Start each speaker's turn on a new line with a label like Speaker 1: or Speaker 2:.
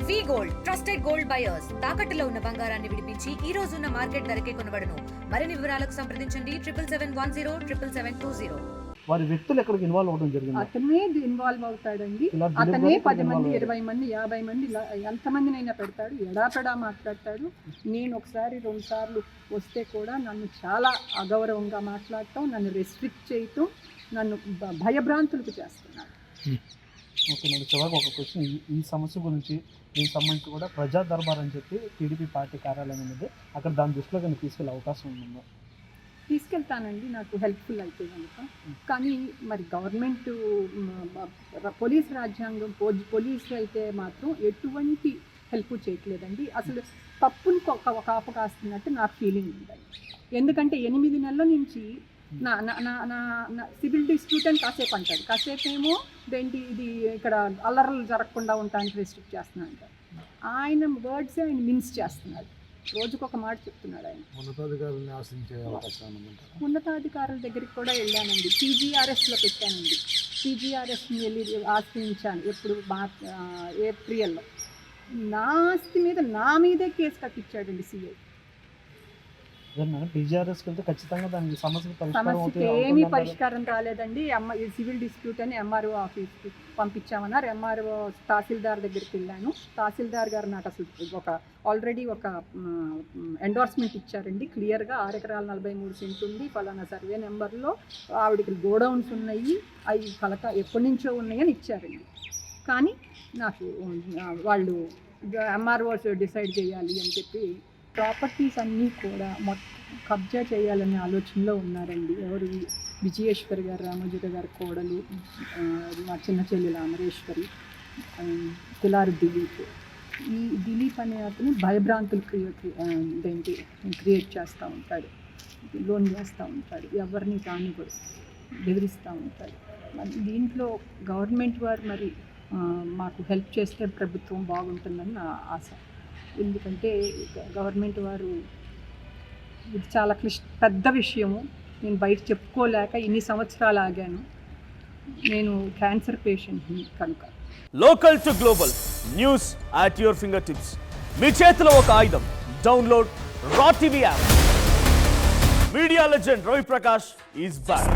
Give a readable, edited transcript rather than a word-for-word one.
Speaker 1: వి gold trusted gold buyers తాకట్టులో ఉన్న బంగారాన్ని విడిపించి ఈ రోజు ఉన్న మార్కెట్ ధరకే కొనబడును. మరిన్ని వివరాలకు సంప్రదించండి 7771077720.
Speaker 2: వారి వ్యక్తులు ఎక్కడికి ఇన్వాల్వ్ అవడం జరిగింది?
Speaker 3: అతనే ఇన్వాల్వ్ అవుతాడండి. అతనే 10 మంది 20 మంది 50 మంది ఎంతమందినైనా పెడతాడు. ఎడాపెడా మాట్లాడతాడు. నేను ఒకసారి 2 సార్లు వస్తే కూడా నన్ను చాలా అగౌరవంగా మాట్లాడటం, నన్ను రెస్ట్రిక్ట్ చేయటం, నన్ను భయభ్రాంతులకు చేస్తున్నాడు.
Speaker 2: ఓకే మేడం, చివరికి ఒక క్వశ్చన్. ఈ సమస్య గురించి దీనికి సంబంధించి కూడా ప్రజా దర్బార్ అని చెప్పి టీడీపీ పార్టీ కార్యాలయం అనేది అక్కడ దాని దృష్టిలో కనుక తీసుకెళ్ళే అవకాశం ఉందా?
Speaker 3: తీసుకెళ్తానండి, నాకు హెల్ప్ఫుల్ అయితే కనుక. కానీ మరి గవర్నమెంట్ పోలీస్ రాజ్యాంగం పోలీసు అయితే మాత్రం ఎటువంటి హెల్ప్ చేయట్లేదండి. అసలు తప్పుని ఒక ఆపు కాస్తున్నట్టు నాకు ఫీలింగ్ ఉందండి. ఎందుకంటే 8 నెలల నుంచి నా సివిల్ డిస్ప్యూట్ అని కాసేపు అంటాడు, కాసేపు ఏమో ఇది ఇక్కడ అల్లర్లు జరగకుండా ఉండడానికి రెస్ట్రిక్ట్ చేస్తున్నా అంటాడు. ఆయన వర్డ్స్ ఆయన మిన్స్ చేస్తున్నాడు. రోజుకొక మాట చెప్తున్నాడు ఆయన. ఉన్నతాధికారుల దగ్గరికి కూడా వెళ్ళానండి. పీజీఆర్ఎస్లో పెట్టానండి. పీజీఆర్ఎస్ని వెళ్ళి ఆశ్రయించాను. ఎప్పుడు ఏప్రిల్లో నా ఆస్తి మీద నా మీదే కేసు కట్టించాడండి సిఐ.
Speaker 2: పీజీఆర్ఎస్కి వెళ్తే ఖచ్చితంగా దానికి
Speaker 3: సమస్యకి ఏమీ పరిష్కారం రాలేదండి. సివిల్ డిస్ప్యూట్ అని ఎంఆర్ఓ ఆఫీస్కి పంపించామన్నారు. ఎంఆర్ఓ తహసీల్దార్ దగ్గరికి వెళ్ళాను. తహసీల్దార్ గారు నాకు అసలు ఆల్రెడీ ఒక ఎండోర్స్మెంట్ ఇచ్చారండి. క్లియర్గా 6 ఎకరాల 43 సెంట్లు ఉంది, ఫలానా సర్వే నెంబర్లో ఆవిడకి గోడౌన్స్ ఉన్నాయి, అవి ఎప్పటి నుంచో ఉన్నాయని ఇచ్చారండి. కానీ నాకు వాళ్ళు ఎంఆర్ఓ డిసైడ్ చేయాలి అని చెప్పి ప్రాపర్టీస్ అన్నీ కూడా కబ్జా చేయాలనే ఆలోచనలో ఉన్నారండి. ఎవరు? విజయేశ్వరి గారు, రామోజీరావు గారి కోడలు, మా చిన్న చెల్లెలు అమరేశ్వరి, కిలారు దిలీప్. ఈ దిలీప్ అనే అతను భయభ్రాంతులు క్రియేట్ చేస్తూ ఉంటాడు, లోన్ చేస్తూ ఉంటాడు, ఎవరిని తాను కూడా బెదిరిస్తూ ఉంటాడు. దీంట్లో గవర్నమెంట్ వారు మరి మాకు హెల్ప్ చేస్తే ప్రభుత్వం బాగుంటుందని నా ఆశ. ఎందుకంటే గవర్నమెంట్ వారు ఇది చాలా పెద్ద విషయము. నేను బయట చెప్పుకోలేక ఇన్ని సంవత్సరాలు ఆగాను. నేను క్యాన్సర్ పేషెంట్ని కనుక.
Speaker 4: Local to global news at your finger tips. మీ చేతిలో ఒక ఆయుధం. Download raw TV app. Media legend Ravi Prakash is back.